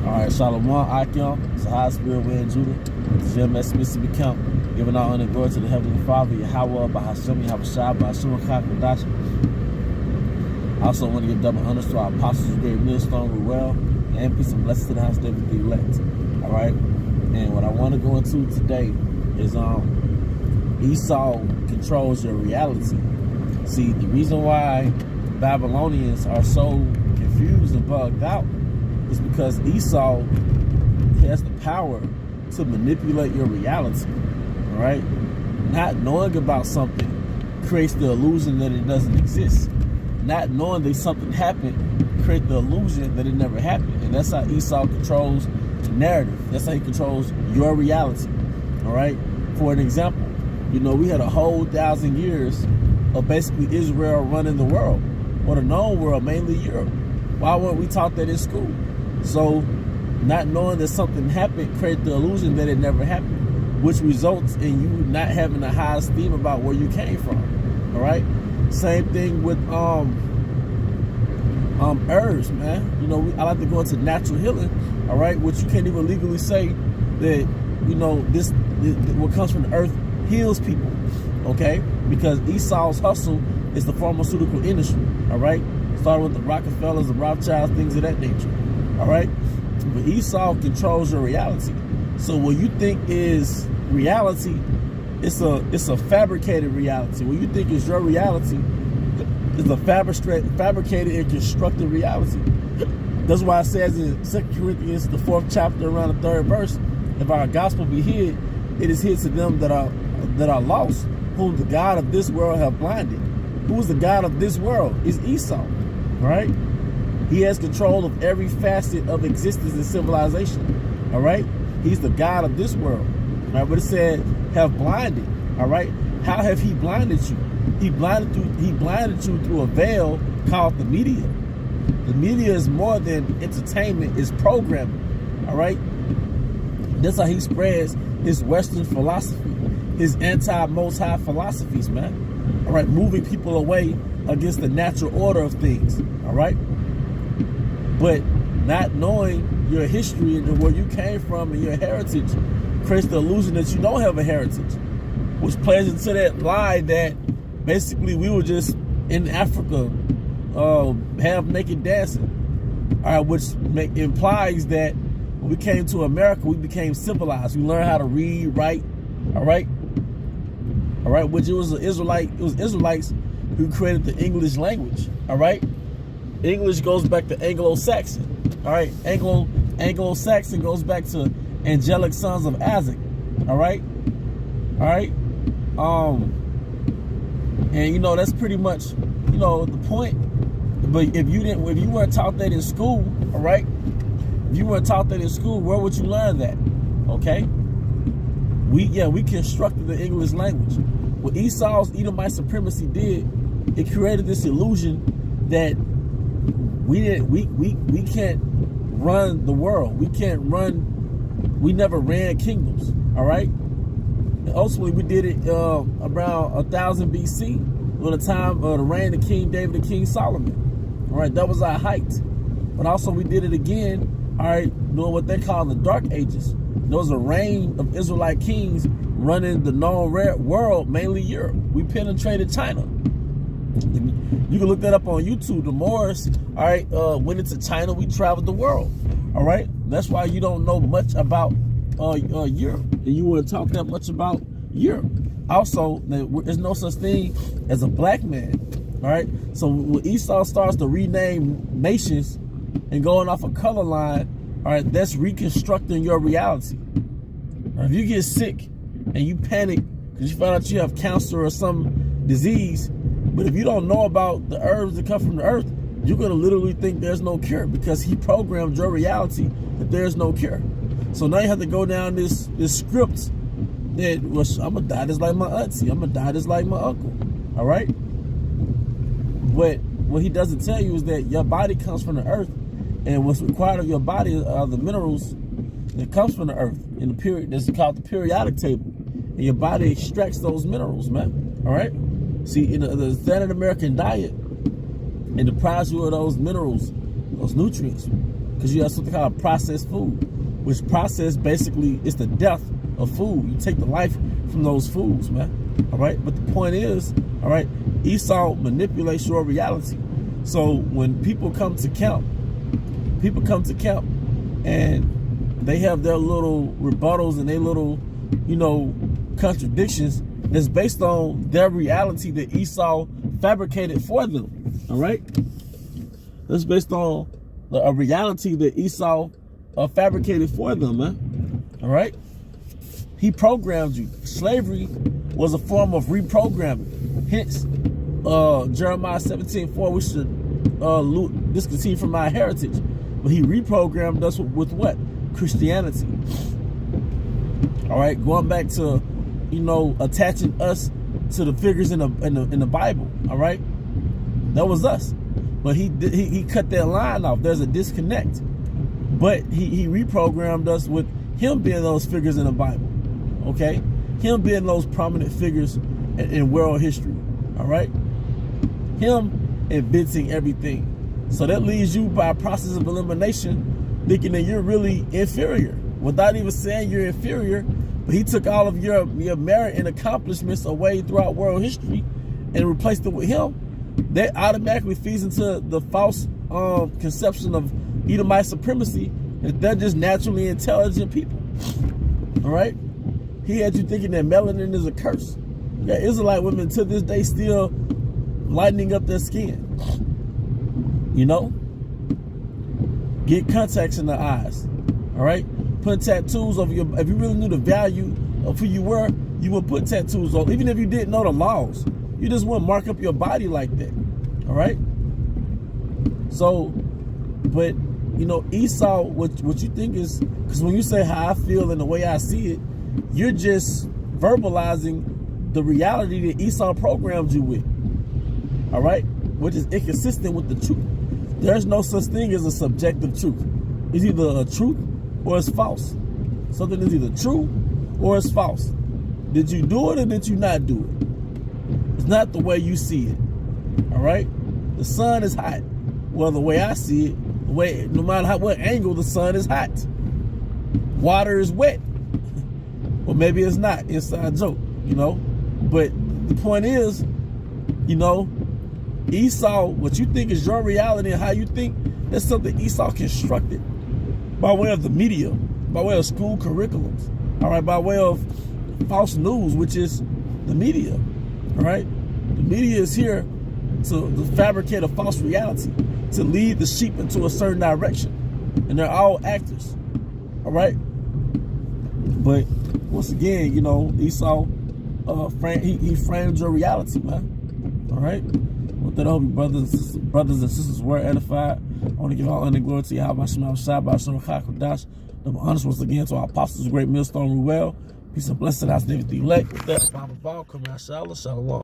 Alright, Shalom Akim, it's the high spiritwindjudah, it's Jim Mississippi Camp, giving all honor and glory to the Heavenly Father, Yahweh, Bahashem, Yahushua, Bahashua, Kakadash. I also want to give double honors to our apostles who gave millstone Ruel, and peace and blessings to the house David the elect. Alright, and what I want to go into today is Esau controls your reality. See, the reason why Babylonians are so confused and bugged out is because Esau has the power to manipulate your reality, all right? Not knowing about something creates the illusion that it doesn't exist. Not knowing that something happened creates the illusion that it never happened. And that's how Esau controls the narrative. That's how he controls your reality, all right? For an example, you know, we had a whole 1,000 years of basically Israel running the world, or the known world, mainly Europe. Why weren't we taught that in school? So, not knowing that something happened creates the illusion that it never happened, which results in you not having a high esteem about where you came from. All right. Same thing with herbs, man. You know, I like to go into natural healing. All right, which you can't even legally say that, you know, this what comes from the earth heals people. Okay, because Esau's hustle is the pharmaceutical industry. All right, starting with the Rockefellers, the Rothschilds, things of that nature. All right, but Esau controls your reality. So what you think is reality, it's a fabricated reality. What you think is your reality is a fabricated and constructed reality. That's why it says in 2 Corinthians, the 4th chapter, around the 3rd verse, if our gospel be hid, it is hid to them that are lost, whom the God of this world have blinded. Who is the God of this world? Is Esau, right? He has control of every facet of existence and civilization, all right? He's the God of this world, all right? But it said, have blinded, all right? How have he blinded you? He blinded you through a veil called the media. The media is more than entertainment, it's programming, all right? That's how he spreads his Western philosophy, his anti-Most High philosophies, man, all right? Moving people away against the natural order of things, all right? But not knowing your history and where you came from and your heritage creates the illusion that you don't have a heritage, which plays into that lie that basically we were just in Africa, half naked dancing, all right, which implies that when we came to America, we became civilized. We learned how to read, write, all right, which it was Israelites who created the English language, all right. English goes back to Anglo-Saxon, all right. Anglo-Saxon goes back to angelic sons of Isaac, all right. And you know that's pretty much, you know, the point. But if you weren't taught that in school, all right. If you weren't taught that in school, where would you learn that? Okay. We constructed the English language. What Esau's Edomite supremacy did, it created this illusion that we can't run the world. We never ran kingdoms, all right? And ultimately, we did it around 1000 BC, during the time of the reign of King David and King Solomon, all right? That was our height. But also, we did it again, all right, during what they call the Dark Ages. There was a reign of Israelite kings running the known world, mainly Europe. We penetrated China. You can look that up on YouTube. The Moors, all right, went into China. We traveled the world, all right? That's why you don't know much about Europe, and you wouldn't talk that much about Europe. Also, there's no such thing as a black man, all right? So when Esau starts to rename nations and going off a color line, all right, that's reconstructing your reality. Now, if you get sick and you panic because you find out you have cancer or some disease, but if you don't know about the herbs that come from the earth, you're going to literally think there's no cure because he programmed your reality that there's no cure. So now you have to go down this script that, well, I'm going to die just like my auntie. I'm going to die just like my uncle. All right? But what he doesn't tell you is that your body comes from the earth, and what's required of your body are the minerals that comes from the earth in the period that's called the periodic table. And your body extracts those minerals, man. All right? See, in the standard American diet, it deprives you of those minerals, those nutrients. because you have something called processed food, which processed basically is the death of food. You take the life from those foods, man. All right. But the point is, all right, Esau manipulates your reality. So when people come to camp, and they have their little rebuttals and their little, contradictions that's based on their reality that Esau fabricated for them. All right. That's based on a reality that Esau fabricated for them, man. All right. He programmed you. Slavery was a form of reprogramming. Hence, Jeremiah 17:4, we should discontinue from our heritage. But he reprogrammed us with what? Christianity. All right, going back to, attaching us to the figures in the Bible. All right, that was us. But he cut that line off. There's a disconnect. But he reprogrammed us with him being those figures in the Bible. Okay, him being those prominent figures in world history. All right, him inventing everything. So that leaves you, by a process of elimination, thinking that you're really inferior without even saying you're inferior. But he took all of your merit and accomplishments away throughout world history and replaced it with him. That automatically feeds into the false conception of Edomite supremacy, that they're just naturally intelligent people. All right? He had you thinking that melanin is a curse. Yeah, Israelite women to this day still lightening up their skin. Get contacts in the eyes. All right? Put tattoos over your... If you really knew the value of who you were, you would put tattoos on. Even if you didn't know the laws, you just wouldn't mark up your body like that. All right? So, but, Esau, what you think is... Because when you say how I feel and the way I see it, you're just verbalizing the reality that Esau programmed you with. All right? Which is inconsistent with the truth. There's no such thing as a subjective truth. It's either a truth or it's false. Something is either true or it's false. Did you do it or did you not do it? It's not the way you see it. All right? The sun is hot. Well, the way I see it, no matter what angle, the sun is hot. Water is wet. Well, maybe it's not. Inside joke, But the point is, Esau, what you think is your reality and how you think, that's something Esau constructed by way of the media, by way of school curriculums, all right, by way of false news, which is the media, all right? The media is here to fabricate a false reality, to lead the sheep into a certain direction, and they're all actors, all right? But once again, Esau, he framed your reality, man, all right? With that, I hope you brothers and sisters were edified. I want to give all honor and glory to Yahweh Shema Shai B'Ashem Chakodash. Double honors once again to our apostles, great millstone Ruel. Peace and blessing, house, and everything elect. With that, Bible, come out, Shalom.